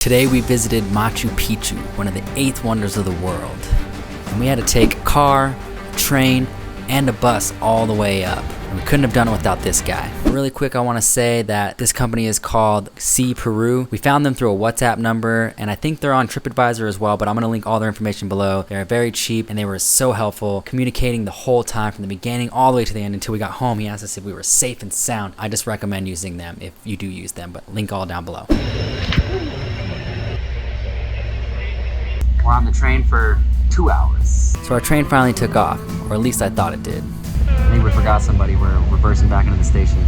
Today we visited Machu Picchu, one of the 8 wonders of the world. And we had to take a car, a train, and a bus all the way up. And we couldn't have done it without this guy. Really quick, I want to say that this company is called See Peru. We found them through a WhatsApp number, and I think they're on TripAdvisor as well, but I'm going to link all their information below. They're very cheap, and they were so helpful, communicating the whole time from the beginning all the way to the end until we got home. He asked us if we were safe and sound. I just recommend using them if you do use them, but link all down below. We're on the train for 2 hours. So our train finally took off, or at least I thought it did. I think we forgot somebody. We're reversing back into the station.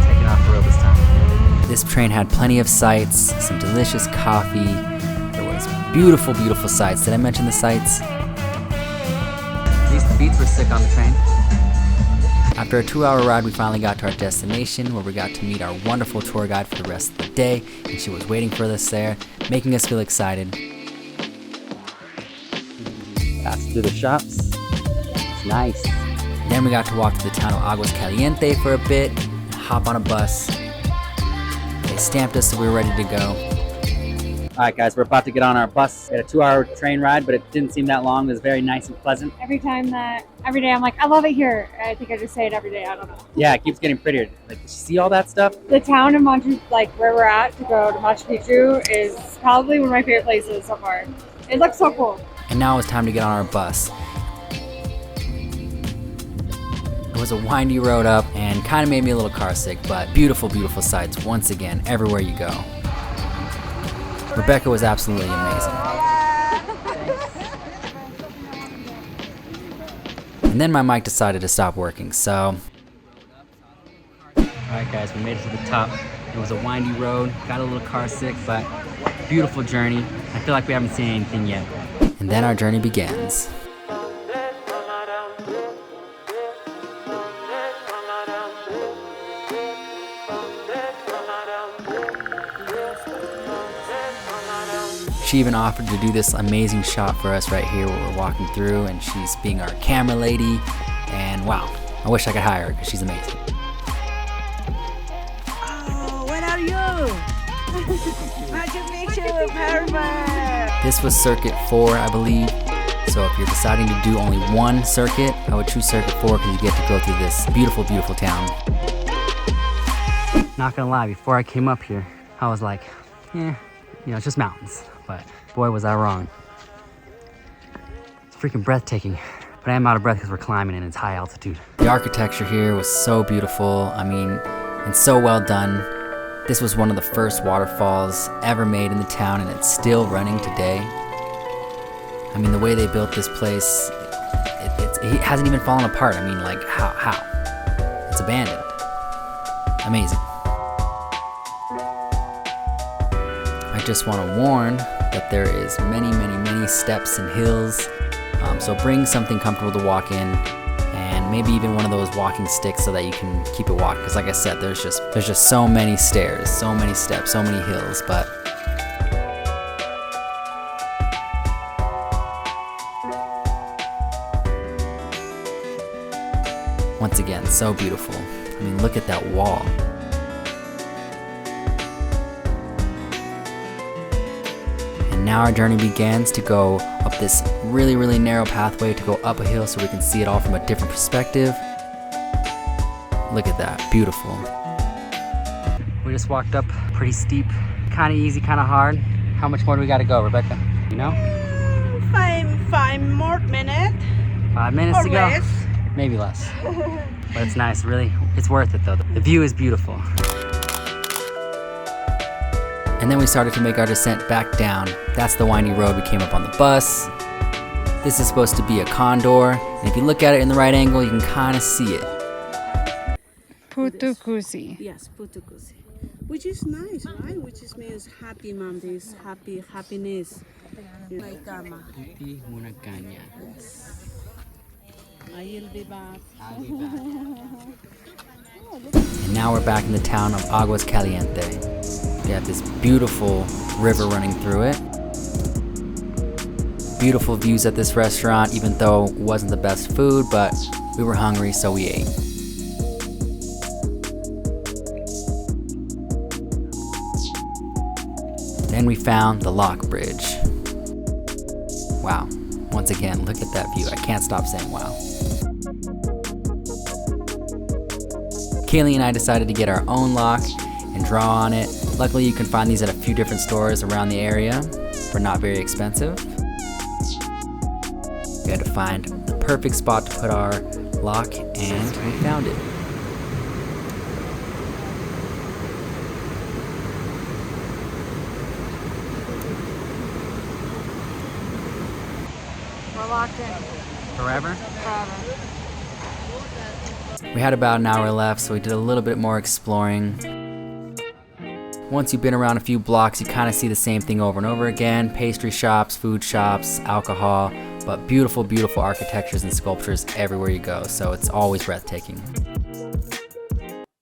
Taking off for real this time. This train had plenty of sights, some delicious coffee. There was beautiful, beautiful sights. Did I mention the sights? At least the beats were sick on the train. After a 2-hour ride, we finally got to our destination where we got to meet our wonderful tour guide for the rest of the day, and she was waiting for us there, making us feel excited. Passed through the shops. It's nice. Then we got to walk to the town of Aguas Calientes for a bit and hop on a bus. They stamped us so we were ready to go. Alright guys, we're about to get on our bus. We had a 2-hour train ride, but it didn't seem that long. It was very nice and pleasant. Every day I'm like, I love it here. I think I just say it every day, I don't know. Yeah, it keeps getting prettier. Like, did you see all that stuff? The town of Machu, like where we're at to go to Machu Picchu, is probably one of my favorite places so far. It looks so cool. And now it's time to get on our bus. It was a windy road up and kind of made me a little car sick, but beautiful, beautiful sights once again, everywhere you go. Rebecca was absolutely amazing. And then my mic decided to stop working, so. Alright guys, we made it to the top. It was a windy road, got a little car sick, but beautiful journey. I feel like we haven't seen anything yet. And then our journey begins. She even offered to do this amazing shot for us right here where we're walking through, and she's being our camera lady. And wow, I wish I could hire her because she's amazing. Oh, where are you? Machu Picchu, perfect. This was circuit 4, I believe. So if you're deciding to do only one circuit, I would choose circuit 4 because you get to go through this beautiful, beautiful town. Not gonna lie, before I came up here, I was like, it's just mountains. But boy, was I wrong. It's freaking breathtaking. But I am out of breath because we're climbing and it's high altitude. The architecture here was so beautiful. I mean, and so well done. This was one of the first waterfalls ever made in the town, and it's still running today. I mean, the way they built this place, it hasn't even fallen apart. I mean, like, how? It's abandoned. Amazing. I just want to warn that there is many, many, many steps and hills. So bring something comfortable to walk in, and maybe even one of those walking sticks so that you can keep it walking. Because like I said, there's just so many stairs, so many steps, so many hills. But once again, so beautiful. I mean, look at that wall. Now our journey begins to go up this really, really narrow pathway to go up a hill so we can see it all from a different perspective. Look at that, beautiful. We just walked up pretty steep, kind of easy, kind of hard. How much more do we got to go, Rebecca? You know? Five more minutes. 5 minutes to go? Less. Maybe less. But it's nice, really. It's worth it though. The view is beautiful. And then we started to make our descent back down. That's the windy road we came up on the bus. This is supposed to be a condor, and if you look at it in the right angle, you can kind of see it. Putukusi. Yes, Putukusi. Which is nice, right? Which is means happy mountains, happiness. Like I'll be back. And now we're back in the town of Aguas Calientes. We have this beautiful river running through it. Beautiful views at this restaurant, even though it wasn't the best food, but we were hungry, so we ate. Then we found the Lock Bridge. Wow. Once again, look at that view. I can't stop saying wow. Kaylee and I decided to get our own lock and draw on it. Luckily, you can find these at a few different stores around the area for not very expensive. We had to find the perfect spot to put our lock, and we found it. We're locked in Forever? forever. We had about an hour left, so we did a little bit more exploring. Once you've been around a few blocks, you kind of see the same thing over and over again. Pastry shops, food shops, alcohol, but beautiful, beautiful architectures and sculptures everywhere you go, so it's always breathtaking.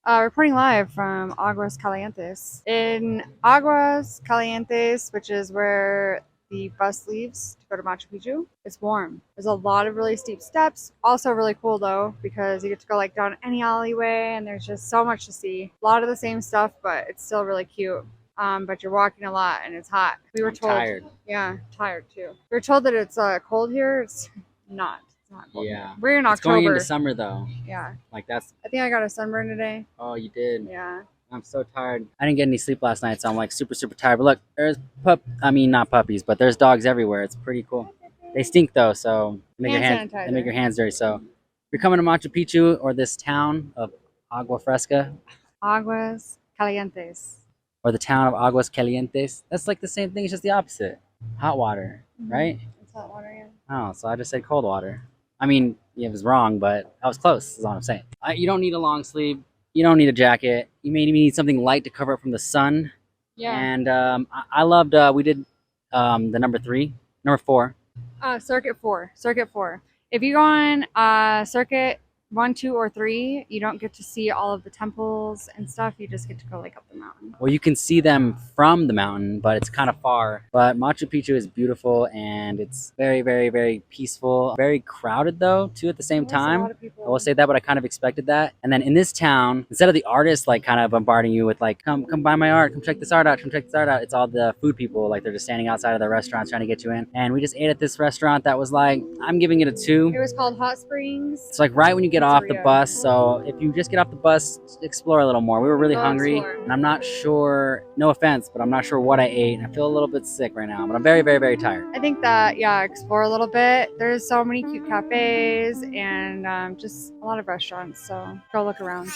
Reporting live from Aguas Calientes. In Aguas Calientes, which is where the bus leaves to go to Machu Picchu, it's warm. There's a lot of really steep steps. Also really cool though, because you get to go like down any alleyway and there's just so much to see. A lot of the same stuff, but it's still really cute. But you're walking a lot and it's hot. We were told. Tired. Yeah, tired too. We were told that it's cold here. It's not. It's not cold. Yeah. Here. We're in It's October. going into summer though. Yeah. Like that's, I think I got a sunburn today. oh, you did. Yeah. I'm so tired. I didn't get any sleep last night, so I'm like super, super tired. But look, there's not puppies, but there's dogs everywhere. It's pretty cool. They stink though, so they make Hand they sanitizer. make your hands dirty. So if you're coming to Machu Picchu or this town of Agua Fresca Aguas Calientes. or the town of Aguas Calientes, that's like the same thing. It's just the opposite. Hot water, right? It's hot water, yeah. Oh, so I just said cold water. I mean, yeah, it was wrong, but I was close. Is all I'm saying. You don't need a long sleeve. You don't need a jacket. You maybe need something light to cover up from the sun. Yeah. And I loved. We did the number 4. Circuit 4. Circuit 4. If you go on Circuit 1, 2, or 3, you don't get to see all of the temples and stuff. You just get to go like up the mountain. Well, you can see them from the mountain, but it's kind of far. But Machu Picchu is beautiful and it's very, very, very peaceful. Very crowded though, too, at the same There's a lot time. of people. I will say that, but I kind of expected that. And then in this town, instead of the artists like kind of bombarding you with like, come buy my art, come check this art out, come check this art out, it's all the food people, like they're just standing outside of the restaurants trying to get you in. And we just ate at this restaurant that was like, I'm giving it a 2. It was called Hot Springs. It's like right when you get off the Pizzeria. bus. So if you just get off the bus, explore a little more. We were really Go hungry, explore. and I'm not sure, no offense, but I'm not sure what I ate. And I feel a little bit sick right now, but I'm very, very, very tired. I think that, yeah, explore a little bit. There's so many cute cafes and just a lot of restaurants. So go look around.